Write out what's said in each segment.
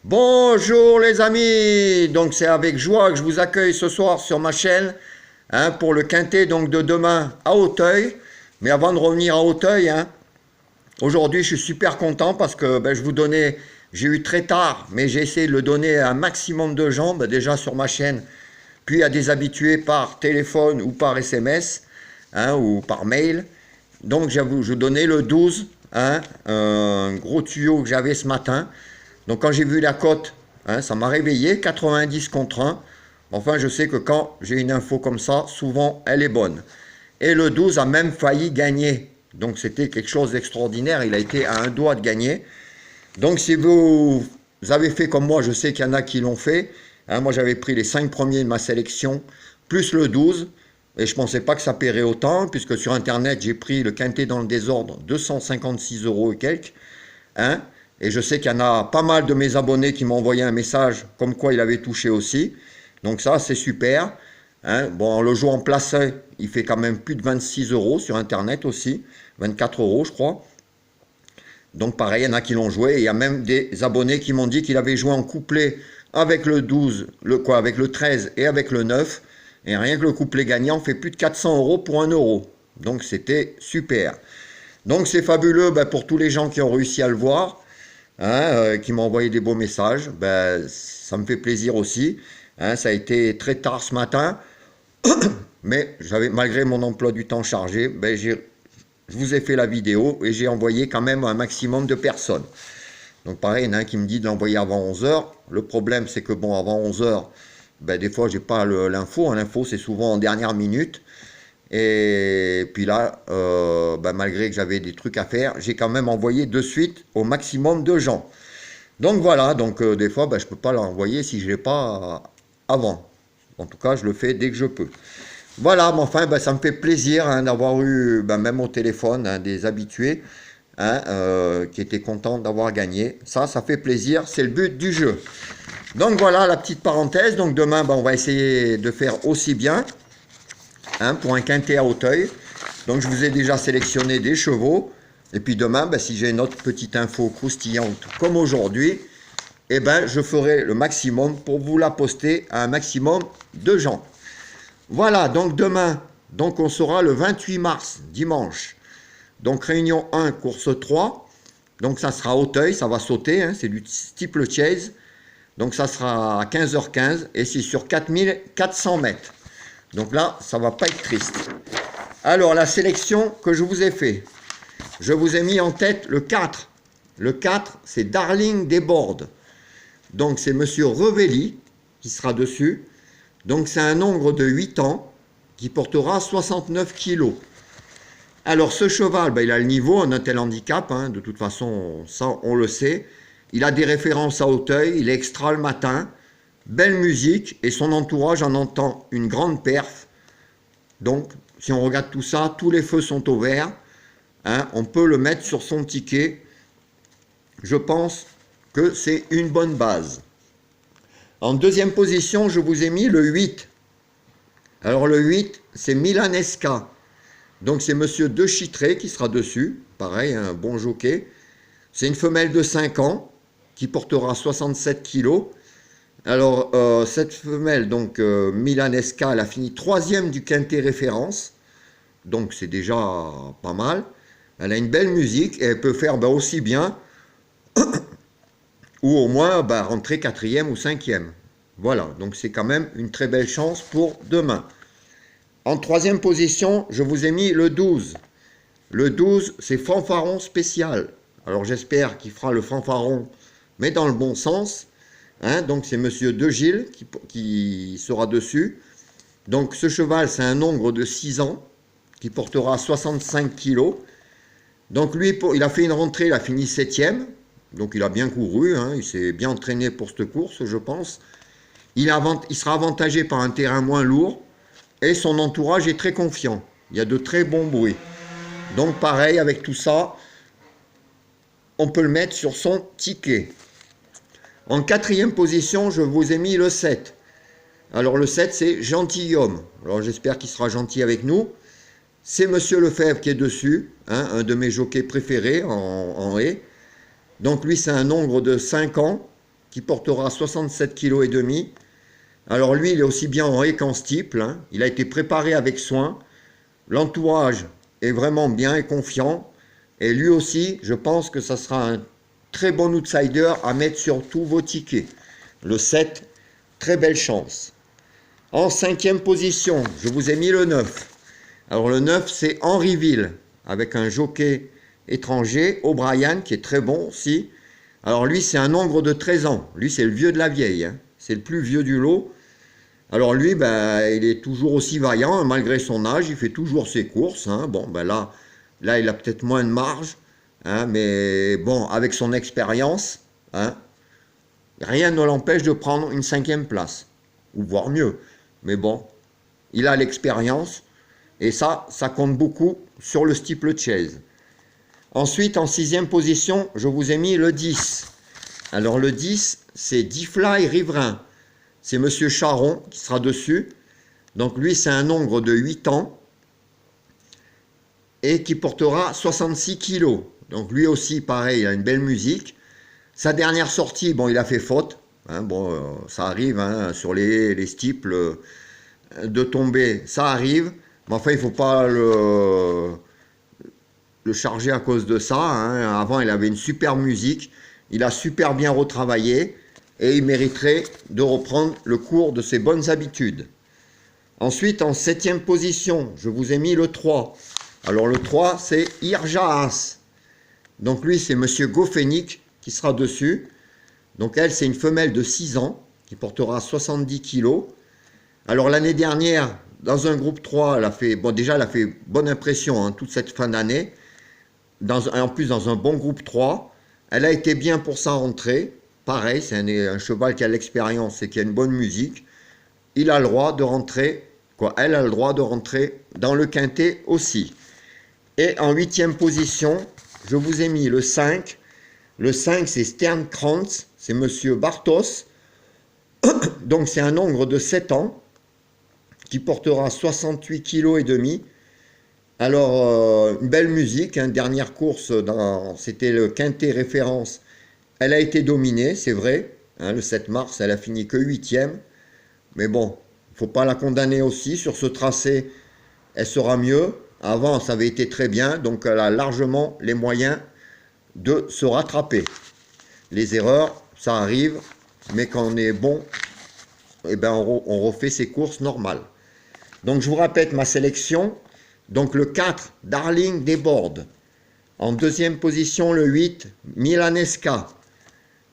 Bonjour les amis, donc c'est avec joie que je vous accueille ce soir sur ma chaîne pour le quintet donc de demain à Auteuil. Mais avant de revenir à Auteuil, aujourd'hui je suis super content parce que je vous donnais, j'ai eu très tard, mais j'ai essayé de le donner à un maximum de gens, déjà sur ma chaîne, puis à des habitués par téléphone ou par SMS ou par mail. Donc j'avoue, je donnais le 12, un gros tuyau que j'avais ce matin. Donc quand j'ai vu la cote, ça m'a réveillé, 90 contre 1. Enfin, je sais que quand j'ai une info comme ça, souvent elle est bonne. Et le 12 a même failli gagner. Donc c'était quelque chose d'extraordinaire, il a été à un doigt de gagner. Donc si vous avez fait comme moi, je sais qu'il y en a qui l'ont fait. Moi j'avais pris les 5 premiers de ma sélection, plus le 12. Et je ne pensais pas que ça paierait autant, puisque sur Internet, j'ai pris le quintet dans le désordre, 256 euros et quelques. Et je sais qu'il y en a pas mal de mes abonnés qui m'ont envoyé un message comme quoi il avait touché aussi. Donc ça, c'est super. Bon, le joueur en placé, il fait quand même plus de 26 euros sur Internet aussi. 24 euros, je crois. Donc pareil, il y en a qui l'ont joué. Et il y a même des abonnés qui m'ont dit qu'il avait joué en couplet avec le 12, avec le 13 et avec le 9. Et rien que le couplet gagnant fait plus de 400 euros pour 1 euro. Donc c'était super. Donc c'est fabuleux pour tous les gens qui ont réussi à le voir, qui m'ont envoyé des beaux messages. Ça me fait plaisir aussi. Ça a été très tard ce matin. Mais malgré mon emploi du temps chargé, je vous ai fait la vidéo et j'ai envoyé quand même un maximum de personnes. Donc pareil, il y en a un qui me dit de l'envoyer avant 11 h. Le problème, c'est que bon, avant 11 h, des fois, j'ai pas l'info. L'info, c'est souvent en dernière minute. Et puis là, malgré que j'avais des trucs à faire, j'ai quand même envoyé de suite au maximum de gens. Donc voilà, donc des fois, je ne peux pas l'envoyer si je ne l'ai pas avant. En tout cas, je le fais dès que je peux. Voilà, mais enfin, ça me fait plaisir d'avoir eu, même au téléphone, des habitués qui étaient contents d'avoir gagné. Ça fait plaisir, c'est le but du jeu. Donc voilà la petite parenthèse. Donc demain, on va essayer de faire aussi bien pour un quintet à Auteuil. Donc je vous ai déjà sélectionné des chevaux. Et puis demain, si j'ai une autre petite info croustillante comme aujourd'hui, je ferai le maximum pour vous la poster à un maximum de gens. Voilà, donc demain, donc on sera le 28 mars, dimanche. Donc réunion 1, course 3. Donc ça sera Auteuil, ça va sauter, c'est du steeple chase. Donc ça sera à 15h15 et c'est sur 4400 mètres. Donc là, ça va pas être triste. Alors la sélection que je vous ai fait, je vous ai mis en tête le 4. Le 4, c'est Darling des Bordes. Donc c'est Monsieur Revelli qui sera dessus. Donc c'est un nombre de 8 ans qui portera 69 kilos. Alors ce cheval, il a le niveau, un tel handicap, de toute façon, ça on le sait. Il a des références à Auteuil, il est extra le matin, belle musique, et son entourage en entend une grande perf. Donc, si on regarde tout ça, tous les feux sont au vert. On peut le mettre sur son ticket. Je pense que c'est une bonne base. En deuxième position, je vous ai mis le 8. Alors le 8, c'est Milanesca. Donc c'est Monsieur De Chitré qui sera dessus. Pareil, un bon jockey. C'est une femelle de 5 ans qui portera 67 kilos. Alors, cette femelle, donc Milanesca, elle a fini 3e du quintet référence. Donc, c'est déjà pas mal. Elle a une belle musique et elle peut faire aussi bien ou au moins rentrer 4e ou 5e. Voilà, donc c'est quand même une très belle chance pour demain. En 3e position, je vous ai mis le 12. Le 12, c'est fanfaron spécial. Alors, j'espère qu'il fera le fanfaron, mais dans le bon sens. Donc c'est Monsieur De Gilles qui sera dessus. Donc ce cheval, c'est un nombre de 6 ans qui portera 65 kilos. Donc lui, il a fait une rentrée, il a fini 7e. Donc il a bien couru, il s'est bien entraîné pour cette course, je pense. Il sera avantagé par un terrain moins lourd et son entourage est très confiant. Il y a de très bons bruits. Donc pareil, avec tout ça, on peut le mettre sur son ticket. En 4e position, je vous ai mis le 7. Alors le 7, c'est Gentilhomme. Alors j'espère qu'il sera gentil avec nous. C'est Monsieur Lefebvre qui est dessus, un de mes jockeys préférés en haie. Donc lui, c'est un nombre de 5 ans qui portera 67,5 kg. Alors lui, il est aussi bien en haie qu'en steeple, hein. Il a été préparé avec soin. L'entourage est vraiment bien et confiant. Et lui aussi, je pense que ça sera un très bon outsider à mettre sur tous vos tickets. Le 7, très belle chance. En 5e position, je vous ai mis le 9. Alors le 9, c'est Henryville, avec un jockey étranger, O'Brien, qui est très bon aussi. Alors lui, c'est un ogre de 13 ans. Lui, c'est le vieux de la vieille, hein. C'est le plus vieux du lot. Alors lui, ben, il est toujours aussi vaillant, hein, malgré son âge. Il fait toujours ses courses, hein. Bon, ben là, il a peut-être moins de marge, hein, mais bon, avec son expérience, hein, rien ne l'empêche de prendre une 5e place, ou voire mieux. Mais bon, il a l'expérience, et ça compte beaucoup sur le steeple chase. Ensuite, en 6e position, je vous ai mis le 10. Alors le 10, c'est D-Fly Riverain. C'est Monsieur Charon qui sera dessus. Donc lui, c'est un ogre de 8 ans et qui portera 66 kg. Donc lui aussi, pareil, il a une belle musique. Sa dernière sortie, bon, il a fait faute. Hein, bon, ça arrive, hein, sur les steeples, de tomber, ça arrive. Mais enfin, il ne faut pas le charger à cause de ça, hein. Avant, il avait une super musique. Il a super bien retravaillé. Et il mériterait de reprendre le cours de ses bonnes habitudes. Ensuite, en 7e position, je vous ai mis le 3. Alors le 3, c'est Irjaas. Donc lui, c'est Monsieur Gofénic qui sera dessus. Donc elle, c'est une femelle de 6 ans qui portera 70 kg. Alors l'année dernière, dans un groupe 3, elle a fait, bon, déjà, elle a fait bonne impression, hein, toute cette fin d'année. En plus, dans un bon groupe 3, elle a été bien pour sa rentrée. Pareil, c'est un cheval qui a l'expérience et qui a une bonne musique. Il a le droit de rentrer, elle a le droit de rentrer dans le quintet aussi. Et en 8e position, je vous ai mis le 5. Le 5, c'est Sternkrantz, c'est Monsieur Bartos. Donc c'est un ogre de 7 ans qui portera 68,5 kg. Alors, une belle musique, hein, dernière course, c'était le quintet référence. Elle a été dominée, c'est vrai, hein, le 7 mars, elle a fini que 8e. Mais bon, il ne faut pas la condamner aussi. Sur ce tracé, elle sera mieux. Avant, ça avait été très bien, donc elle a largement les moyens de se rattraper. Les erreurs, ça arrive, mais quand on est bon, eh ben on refait ses courses normales. Donc je vous répète ma sélection. Donc le 4, Darling Desbordes. En 2e position, le 8, Milanesca.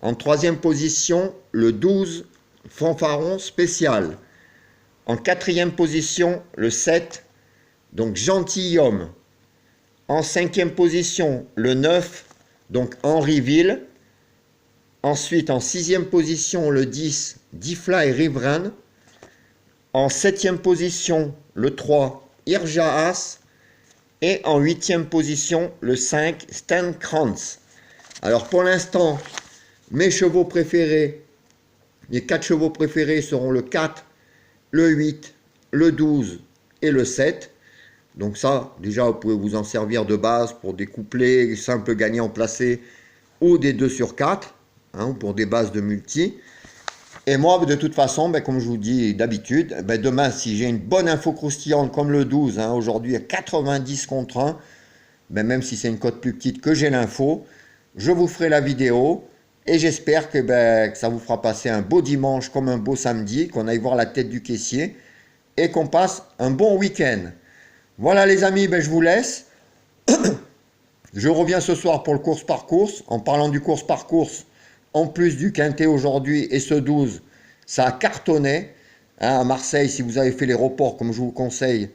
En 3e position, le 12, Fanfaron Spécial. En 4e position, le 7, donc Gentilhomme. En 5e position, le 9, donc Henryville. Ensuite, en 6e position, le 10, D-Fly Riverain. En 7e position, le 3, Irjaas. Et en 8e position, le 5, Sternkrantz. Alors pour l'instant, mes chevaux préférés, les 4 chevaux préférés seront le 4, le 8, le 12 et le 7. Donc ça, déjà, vous pouvez vous en servir de base pour des couplets simples gagnants placés ou des 2 sur 4, hein, pour des bases de multi. Et moi, de toute façon, comme je vous dis d'habitude, demain, si j'ai une bonne info croustillante comme le 12, hein, aujourd'hui à 90 contre 1, même si c'est une cote plus petite que j'ai l'info, je vous ferai la vidéo. Et j'espère que ça vous fera passer un beau dimanche comme un beau samedi, qu'on aille voir la tête du caissier et qu'on passe un bon week-end. Voilà les amis, je vous laisse. Je reviens ce soir pour le course par course. En parlant du course par course, en plus du quintet aujourd'hui et ce 12, ça a cartonné. Hein, à Marseille, si vous avez fait les reports comme je vous conseille,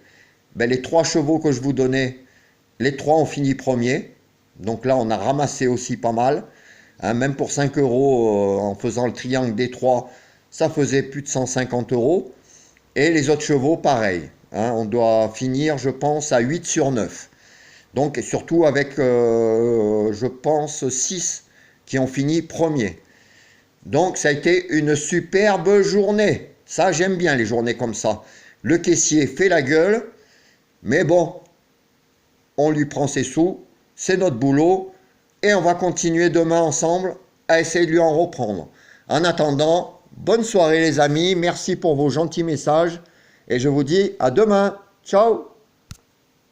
les 3 chevaux que je vous donnais, les 3 ont fini premier. Donc là, on a ramassé aussi pas mal. Hein, même pour 5 euros, en faisant le triangle des 3, ça faisait plus de 150 euros. Et les autres chevaux, pareil. Hein, on doit finir, je pense, à 8 sur 9. Donc, surtout avec, je pense, 6 qui ont fini premier. Donc, ça a été une superbe journée. Ça, j'aime bien les journées comme ça. Le caissier fait la gueule, mais bon, on lui prend ses sous, c'est notre boulot. Et on va continuer demain ensemble à essayer de lui en reprendre. En attendant, bonne soirée les amis, merci pour vos gentils messages et je vous dis à demain. Ciao!